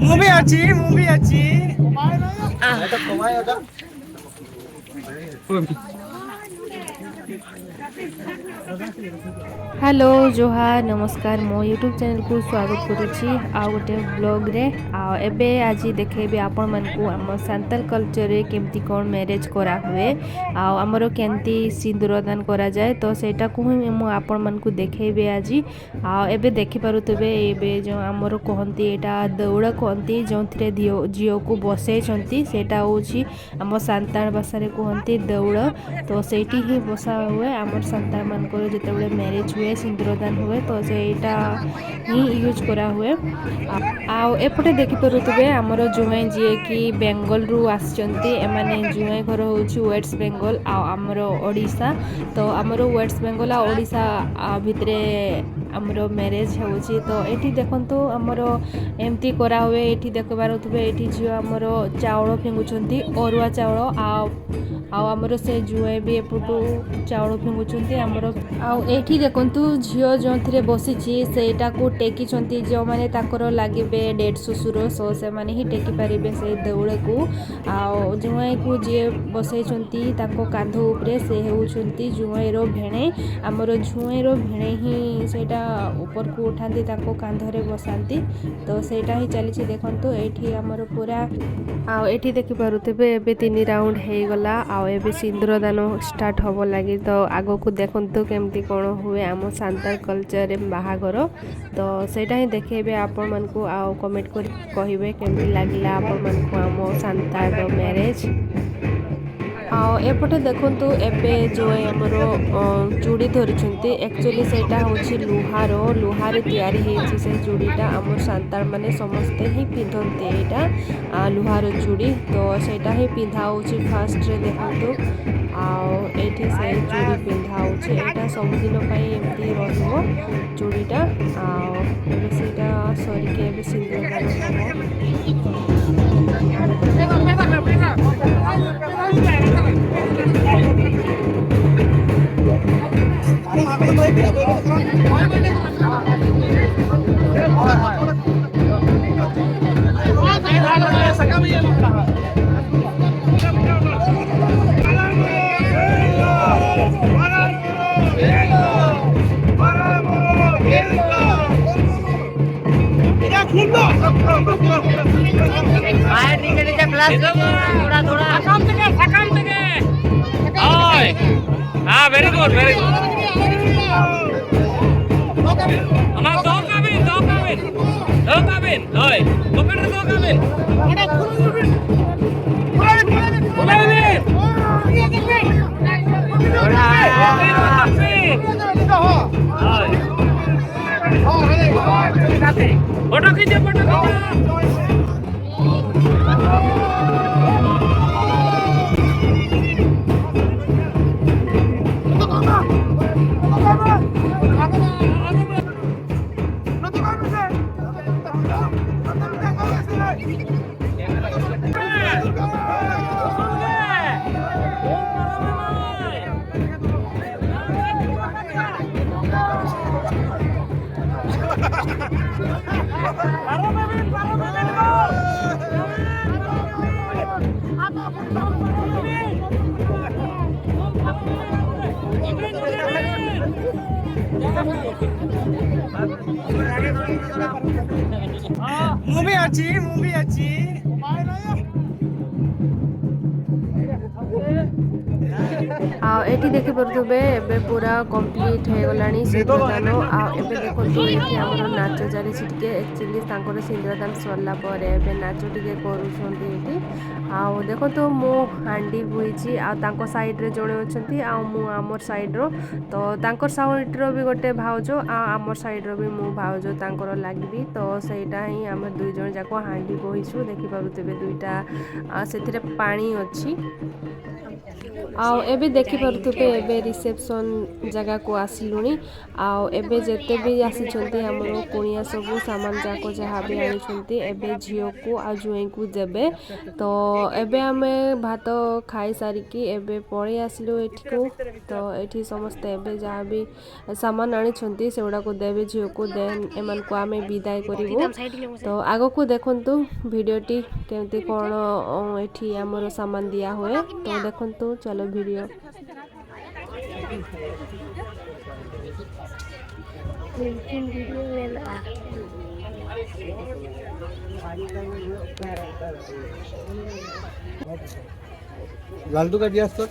ମୁଁ ବି ଅଛି हेलो जोहार नमस्कार मो यूट्यूब चैनल को स्वागत करुच्ची आउ गोटे ब्लॉग रे एबे आज देखेबी आपण मानकू आम सांताल कल्चर रे केमती कोन मैरिज करा हुए आमर केमती सिंदूरदान करा जाए तो सेटा को मु आपण मानकू देखेबी आज एबे देखि पारुतबे एबे जो आमर कहंती एटा दौड़ा कहंती जोंथरे झियो को बसै छंती सेटा होची आम सांताल भाषा रे कहंती दौड़ तो सेठी ही बसा हुए आमर सांताल मानकर जेतेबेले मैरिज हुए सिंदूरदान हुए तो सेटा ही यूज करा हुए एपटे देखिपे आमर जुआई जी कि बेंगल रु आसचंती एमाने जुआई घर होची वेस्ट बेंगल आमर ओडिशा तो आमर वेस्ट बेंगल आ ओडिशा भितरे आमर मैरिज होची तो एठी देखंतु आमर एमती करा हुए एठी देख पारुथबे एठी झियो आमर चाउल फिंगुचंती अरुआ चाउल आमर से जुए भी एपटू चाउल फिंगुचंती आमर एठी देखंतु झियो जोंथरे बसिची सेटा को टेकी चंती जो माने ताकर लागिबे डेड सुसुर सो से माने ही टेकी परिबे से दौड़ को जुआई को जे बसै चंती ताको कांध उपरे से हेउचंती जुआई रो भेणे आमर जुआई रो भेणे ही सेटा ऊपर को उठांती ताको कांधरे बसांती तो सेटा ही चलीची देखंतु एठी आमर पूरा एठी देखि पारुथबे एबे 3 राउंड हे गला एबे सिंदूरदान स्टार्ट होबो लागि तो आगो को देखंतु केमती कोन हुए आम सांताल कल्चर रे बाहागर तो सेटा ही देखेबे आपण मानकू कमेंट कर कहिबे केमती लागिला आपण मानकू आम सांताल रो मैरिज एपटे देखंतु एबे जो हमर चूड़ी धरिचंती एक्चुअली सेटा होची लुहार तैयारी हेची से चूड़ीटा हमर सांताल माने समस्ते ही पिंधंते एटा लुहार चूड़ी तो सेटा ही पिंधा होची फास्ट रे देखंतु एठी से चूड़ी पिंधा होची एटा सब दिन पई एमती रहबो चूड़ीटा एबे सेटा सरी के एबे सिंदूर very good আমার দো কাবিন হয় ওখানে দো কাবিন ফটো খিচে ମୁଁ ବି ଅଛି एठी देखि परथुबे एबे पूरा कंप्लीट हे गलानी सिंदूरदान एबे देखंतु एठी हमर नाच जारी छिटके एक्चुअली तांकर सिंदूरदान सरला परे एबे नाच टिके करूछंती एठी देखंतु मु हांडी बुइची तांको साइड रे जणे अछंती मु हमर साइड रो तो तांकर साइड रो भी गोटे भाउजो हमर साइड रो भी मु भाउजो तांकर लागबी तो सेटा ही हम दुई जण जाको हांडी बोहिछु देखि पारुतबे दुईटा सेथिरे पानी अछि आउ एबे देखि पारुथुबे एबे रिसेप्शन जगह को आसिलुनी आउ एबे जेते भी आसिछंती हमरो कुनिया सब सामान जाको जहा भी आनिछंती एबे झियो को आ जुई को देबे तो एबे हमें भात खाई सारी की एबे पळी आसिलु एठी को तो एठी समस्त एबे जहा भी सामान आनिछंती सेउडा को देबे झियो को देन एमान को आमे विदाई करिवो तो आगो को देखंतु वीडियोटी केमती कोन एठी हमरो सामान दिया होए तो देखंतु चलो वीडियो लालटू का दिया तो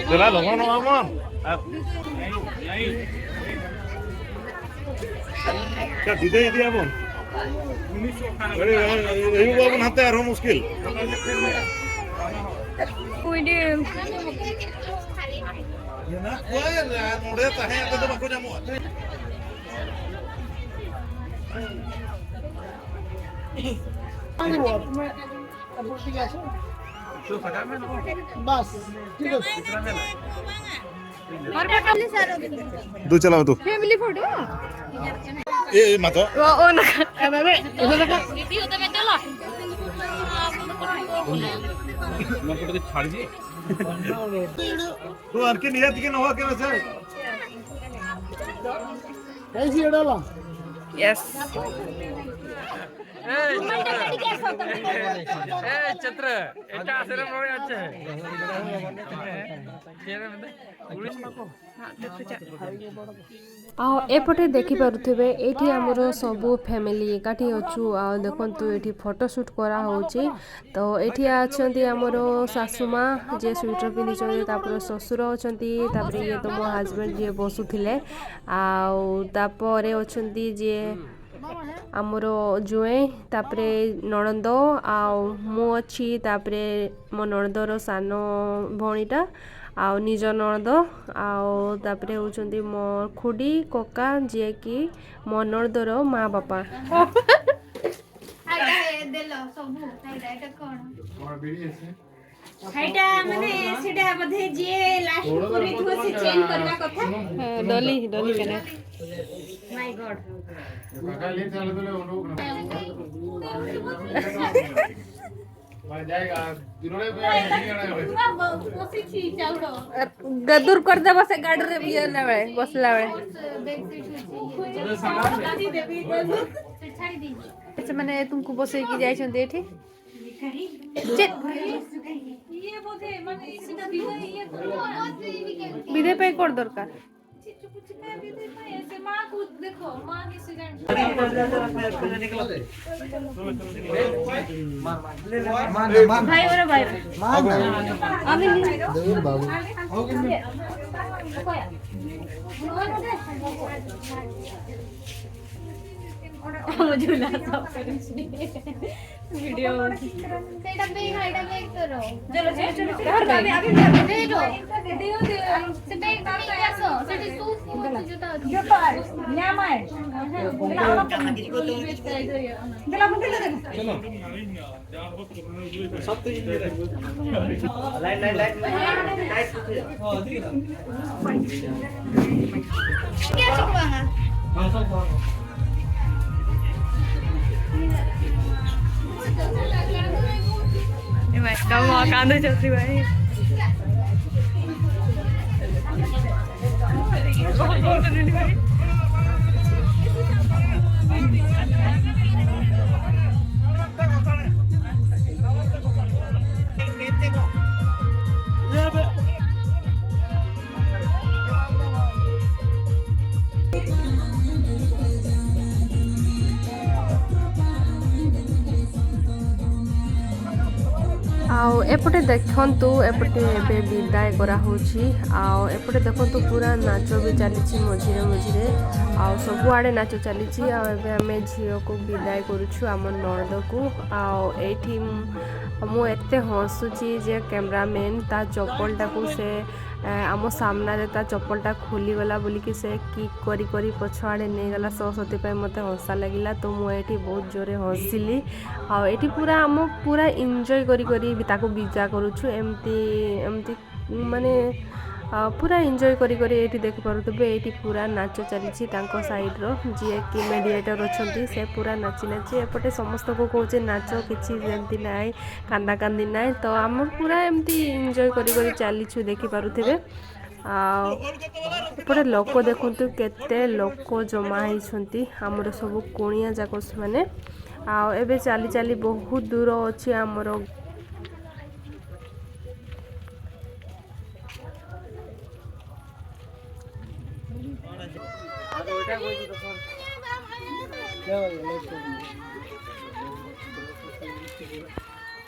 Jelas dong, ngomong. क्या दीदे दिया अपन अरे यही वो अपन हाथे आरो मुश्किल कोई दे ये ना कोई मोड़े ताहे तो बाको जामो बस ठीक है दो चलाओ तो फैमिली फोटो ए मत ओ ना अबे इधर देखा मैं फोटो छाड़ दी तू अनके नियत के न हो के वैसे कैसी है डाला यस छत्र एटा आसरे मोरे अच्छे आ एपटे देखि पारुथिबे एठी हमरो सबु फैमिली एकाठी अछु आ देखंतु एठी फोटोशूट करा होची तो एठी अछंती हमरो सासुमा जे स्वेटर पिनि छथि तापर ससुर अछंती तापर ये तो मो हस्बैंड जे बसुथिले आ तापरे अछंती जे हमरो जुए तापरे नणंद आ मु अछि तापरे मो नणंदर सानो भणीटा आउ निज नणद आउ तापरे होचंती मो खुडी कोका जे कि मो नणदर माँ बापा हाइटा माने सेटा बधे जे लास्ट करे थो से चेंज करबा कथा डॉली डॉली कने माय गॉड गदुर कर दे बस गाड़ी रे बिया ना बेले बसला बेले से माने तुमको बसे की जाय छन एठी ये बोधे माने सेटा विदे पे कोड दरकार ऐसे मां को देखो मां की सीजन भाई और भाई अभी देवीर बाबू झूला सब वीडियो सेटा बेग करो चलो चलो अभी दे दो से बेग नहीं आसो सेटी सूट जूता जूता न्यामा है गला मुंडे दे चलो सब तो लाइट क्या चुकवागा हां सब भाई कम कांदे चलती भाई आउ एपटे देखंतु एपटे एबे विदाय करा होची आउ एपटे देखंतु पूरा नाच भी चलीची मझिरे मझिरे आउ सब आड़े नाच चलीची आउ एबे हमें झियो को विदाय करूछु आम नणद को आउ एठी मु एते हसुची जे कैमरामैन ता चप्पलटा को से आम सामना रे ता चप्पलटा खोली गला बोली कि से किक करी करी पछाड़े नहीं गला सती पे मते हंसा लगिला तो मु एठी बहुत जोरे हंसिली आ एठी पूरा आम पूरा एंजॉय करी करी ताको विदा करूछु एमती एमती माने पूरा एंजॉय करी करी एठी देख पारुतबे एठी पूरा नाच चलीछि तांको साइड रो जे कि मेडिएटर अछंती से पूरा नाची नाची एपटे समस्त को कहूचे नाच किछि जेंती नाइ कांदा कांदी नाइ तो हम पूरा एमती एंजॉय करी करी चलीछु देखि पारुथिबे एपटे लोक देखंतु केते लोक जमा हिछंती हमर सब कोणिया जाकोस माने आ एबे चाली चाली बहुत दूर अछि हमर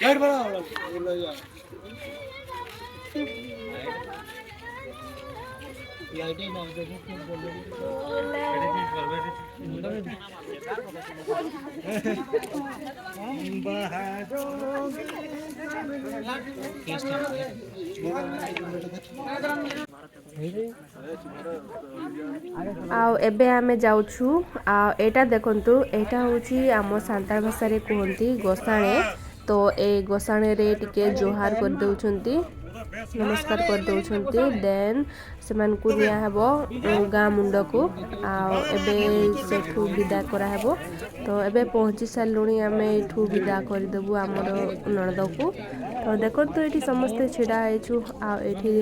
लाइट बड़ा वाला लाइट ना आउ एबे आमे जाउछु आ एटा देखंतु एटा होची आम सांताल भाषा रे कहंती गोसाणे तो ए गोसाणे रे टिके जोहार कर दउछंती नमस्कार कर दउछंती देन सेमान को निया हेबो गाँ मुंड को आ एबे सेठू विदा करा हेबो तो एबे पहुंची सालुणी आमे एठू विदा कर देबु हमर नणद को तो देखो तो ये समस्ते छिड़ा आइछु आ एठी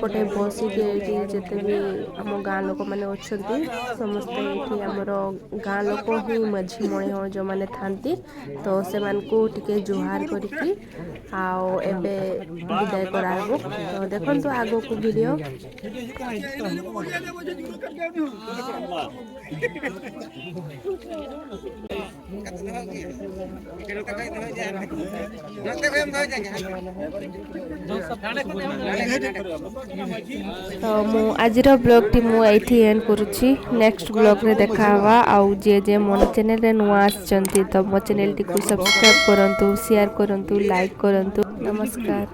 पटे बसी के एठी जते भी हम गाँ लोक माने अछंती समस्ते एठी हमर गाँ लोक ही मझी मणे हो जो माने थांती तो से मान को टिके जोहार करकी आ एबे विदाय करा हो तो देखो तो आगो को वीडियो तो मु आजिर ब्लॉग टी मु एठी एंड करूची नेक्स्ट ब्लॉग रे देखा हवा आउ जे जे मोर चैनल रे नुआ आछंती तो मो चैनल टी को सब्सक्राइब करंतु शेयर करंतु लाइक करंतु नमस्कार।